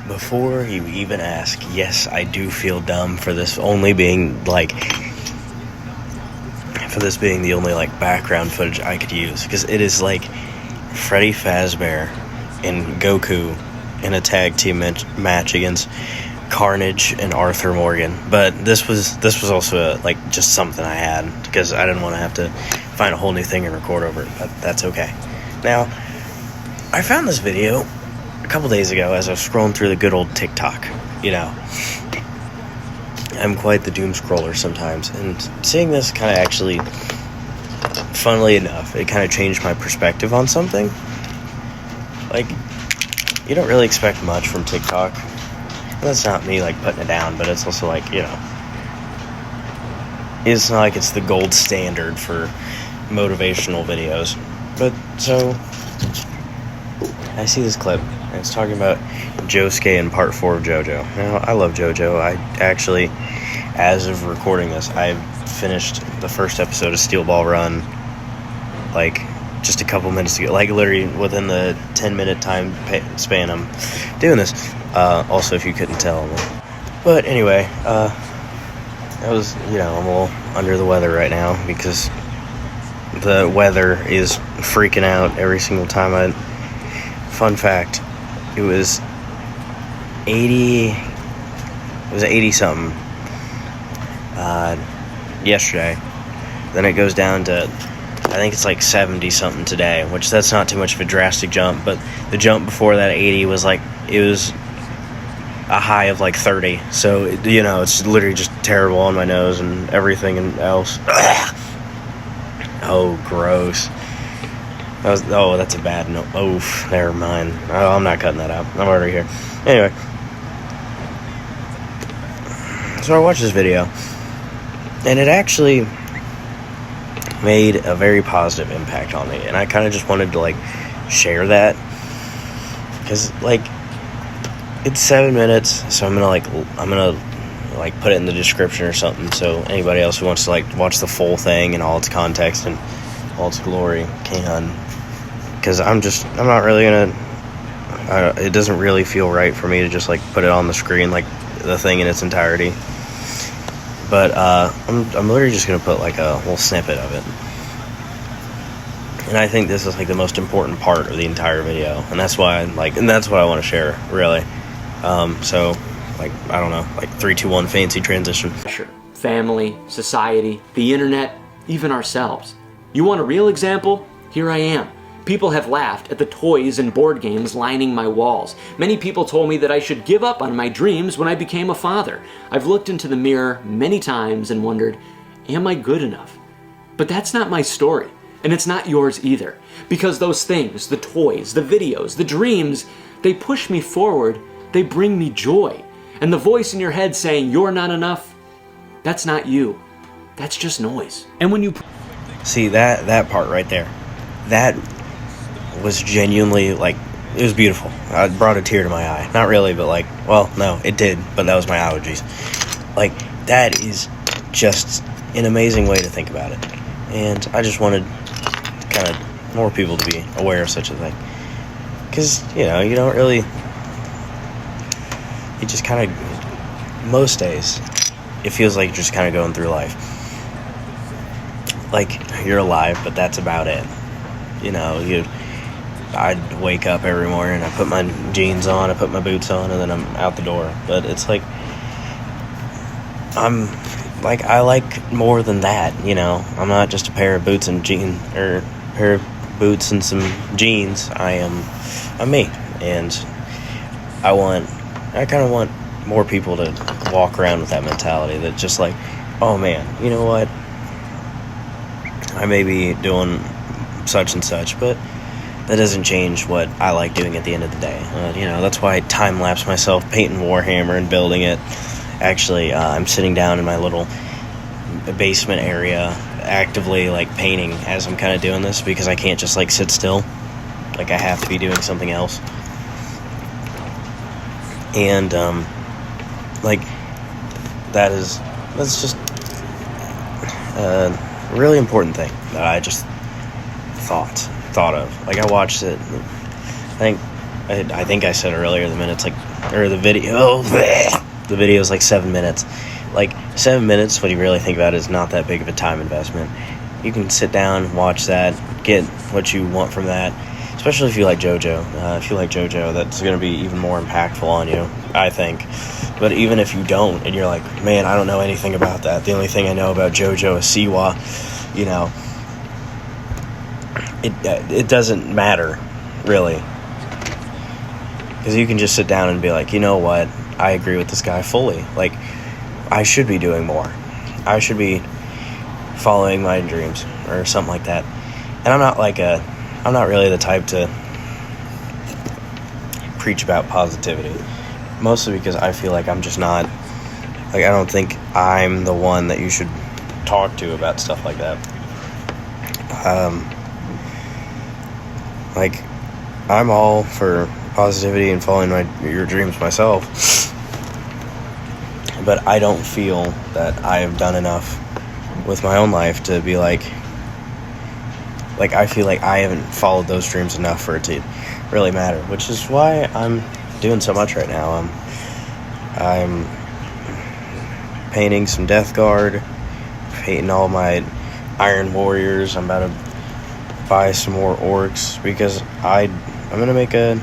before you even ask, yes, I do feel dumb for this only being like, for this being the only like background footage I could use, because it is like Freddy Fazbear and Goku in a tag team match against Carnage and Arthur Morgan. But this was also like just something I had because I didn't want to have to find a whole new thing and record over it, but that's okay. Now, I found this video a couple days ago as I was scrolling through the good old TikTok. You know, I'm quite the doom scroller sometimes, and seeing this kind of actually, funnily enough, it kind of changed my perspective on something. Like, you don't really expect much from TikTok. That's not me like putting it down, but it's also like, you know, it's not like it's the gold standard for motivational videos. But so I see this clip and it's talking about Josuke in part 4 of JoJo. Now, I love JoJo. I actually, as of recording this, I've finished the first episode of Steel Ball Run like just a couple minutes ago, like literally within the 10-minute time span I'm doing this. Also, if you couldn't tell. But anyway, I was, you know, I'm a little under the weather right now because the weather is freaking out every single time Fun fact, it was 80 something yesterday. Then it goes down to, I think it's like 70 something today, which that's not too much of a drastic jump, but the jump before that 80 was like, it was a high of like 30. So, you know, it's literally just terrible on my nose and everything else. Oh, gross. That's a bad note. Oof, never mind. Oh, I'm not cutting that out. I'm already here. Anyway. So I watched this video, and it actually made a very positive impact on me, and I kind of just wanted to, like, share that, because, like, it's 7 minutes, so I'm gonna put it in the description or something, so anybody else who wants to, like, watch the full thing in all its context and all its glory can, because I'm not really gonna, it doesn't really feel right for me to just, like, put it on the screen, like, the thing in its entirety. But I'm literally just gonna put like a little snippet of it, and I think this is like the most important part of the entire video, and that's why that's what I want to share, really. So, like, I don't know, like 3, 2, 1, fancy transition. Family, society, the internet, even ourselves. You want a real example? Here I am. People have laughed at the toys and board games lining my walls. Many people told me that I should give up on my dreams when I became a father. I've looked into the mirror many times and wondered, am I good enough? But that's not my story, and it's not yours either. Because those things, the toys, the videos, the dreams, they push me forward, they bring me joy. And the voice in your head saying you're not enough, that's not you. That's just noise. And when you see that part right there, that was genuinely, like, it was beautiful. It brought a tear to my eye. Not really, but like, well, no, it did, but that was my allergies. Like, that is just an amazing way to think about it. And I just wanted kind of more people to be aware of such a thing. Because, you know, you don't really, you just kind of, most days, it feels like you're just kind of going through life. Like, you're alive, but that's about it. You know, I'd wake up every morning, I put my jeans on, I put my boots on, and then I'm out the door. But it's like, I like more than that, you know. I'm not just a pair of boots and jeans, or a pair of boots and some jeans. I'm me. And I kind of want more people to walk around with that mentality that just like, oh man, you know what? I may be doing such and such, but that doesn't change what I like doing at the end of the day. You know, that's why I time-lapse myself painting Warhammer and building it. Actually, I'm sitting down in my little basement area actively, like, painting as I'm kind of doing this, because I can't just, like, sit still. Like, I have to be doing something else. And, like, that's just a really important thing that I just thought of. Like, I watched it, I think I said earlier, the minute's like or the video, the video is like 7 minutes. Like, 7 minutes, when you really think about it, is not that big of a time investment. You can sit down, watch that, get what you want from that, especially if you like JoJo. If you like JoJo, that's going to be even more impactful on you, I think. But even if you don't, and you're like, man, I don't know anything about that. The only thing I know about JoJo is Siwa, you know, it doesn't matter, really. Because you can just sit down and be like, you know what, I agree with this guy fully. Like, I should be doing more. I should be following my dreams or something like that. And I'm not really the type to preach about positivity. Mostly because I feel like I'm just not, like, I don't think I'm the one that you should talk to about stuff like that. Like, I'm all for positivity and following your dreams myself. But I don't feel that I have done enough with my own life to be like, I feel like I haven't followed those dreams enough for it to really matter, which is why I'm doing so much right now. I'm painting some Death Guard, painting all my Iron Warriors. I'm about to buy some more orcs because I'm gonna make a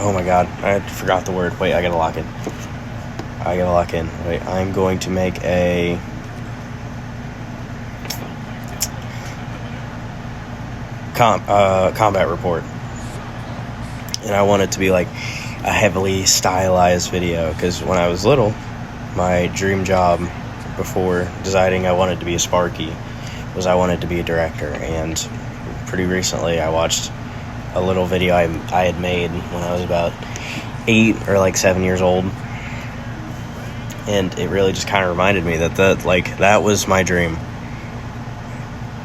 oh my god, I forgot the word. Wait, I gotta lock in. Wait, I'm going to make a combat report. And I want it to be like a heavily stylized video, because when I was little, my dream job before deciding I wanted to be a Sparky was I wanted to be a director. And pretty recently I watched a little video I had made when I was about 8 or 7 years old, and it really just kind of reminded me that that was my dream.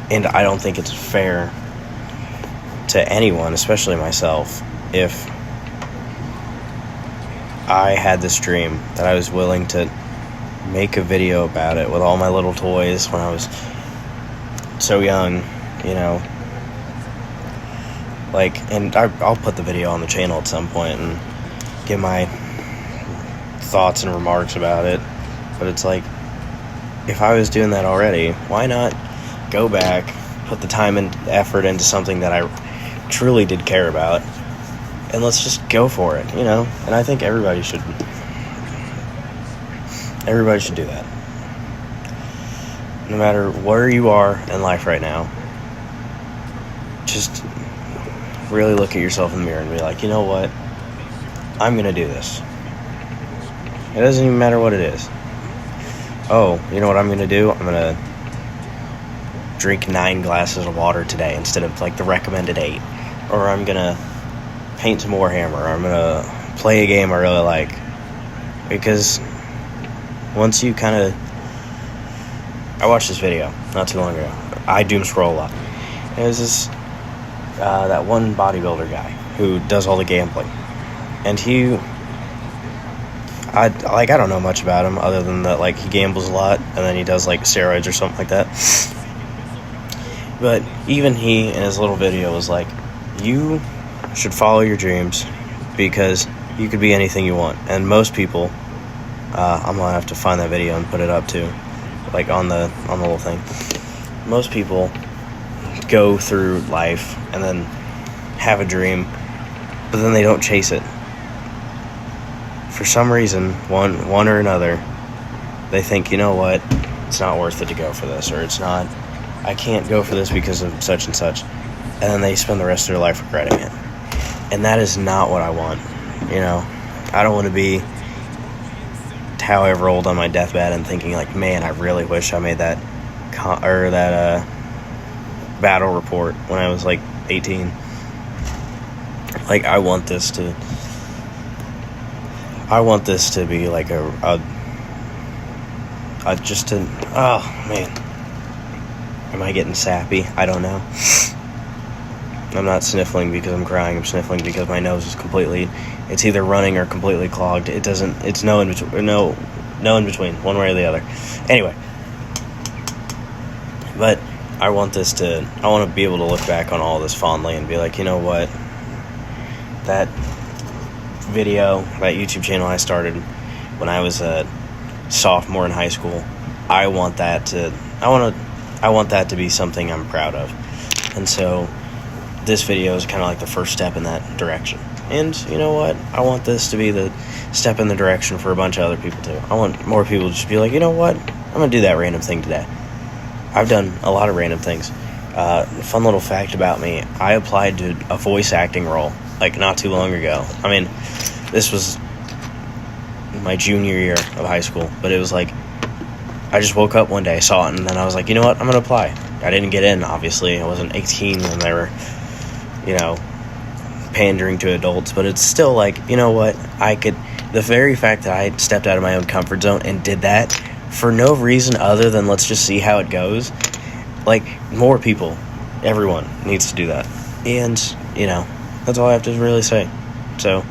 And I don't think it's fair to anyone, especially myself, if I had this dream that I was willing to make a video about it with all my little toys when I was so young, you know. And I'll put the video on the channel at some point and give my thoughts and remarks about it. But it's like, if I was doing that already, why not go back, put the time and effort into something that I truly did care about, and let's just go for it, you know? And I think everybody should do that. No matter where you are in life right now, just really look at yourself in the mirror and be like, you know what? I'm going to do this. It doesn't even matter what it is. Oh, you know what I'm going to do? I'm going to drink 9 glasses of water today instead of the recommended 8. Or I'm going to paint some Warhammer. Or I'm going to play a game I really like. Because once you kind of... I watched this video not too long ago. I doom scroll a lot. It was this... that one bodybuilder guy who does all the gambling, and I don't know much about him other than that he gambles a lot and then he does steroids or something like that. But even he in his little video was like, you should follow your dreams because you could be anything you want. And most people, I'm gonna have to find that video and put it up too, on the little thing. Most people go through life and then have a dream, but then they don't chase it. For some reason, one or another, they think, you know what, it's not worth it to go for this, or I can't go for this because of such and such, and then they spend the rest of their life regretting it. And that is not what I want, you know. I don't want to be however old on my deathbed and thinking man, I really wish I made that battle report when I was 18. I want this to be oh man, am I getting sappy? I don't know. I'm not sniffling because I'm crying. I'm sniffling because my nose is it's either running or completely clogged. It's no in between, one way or the other. Anyway, but I want to be able to look back on all this fondly and be like, you know what, that video, that YouTube channel I started when I was a sophomore in high school, I want that to be something I'm proud of. And so this video is kind of like the first step in that direction. And you know what? I want this to be the step in the direction for a bunch of other people too. I want more people to just be like, you know what? I'm going to do that random thing today. I've done a lot of random things. Fun little fact about me, I applied to a voice acting role, like, not too long ago. I mean, this was my junior year of high school, but it was like, I just woke up one day, saw it, and then I was like, you know what, I'm going to apply. I didn't get in, obviously. I wasn't 18 when they were, pandering to adults, but it's still like, you know what, the very fact that I stepped out of my own comfort zone and did that for no reason other than let's just see how it goes, like, more people, everyone needs to do that. And, that's all I have to really say. So,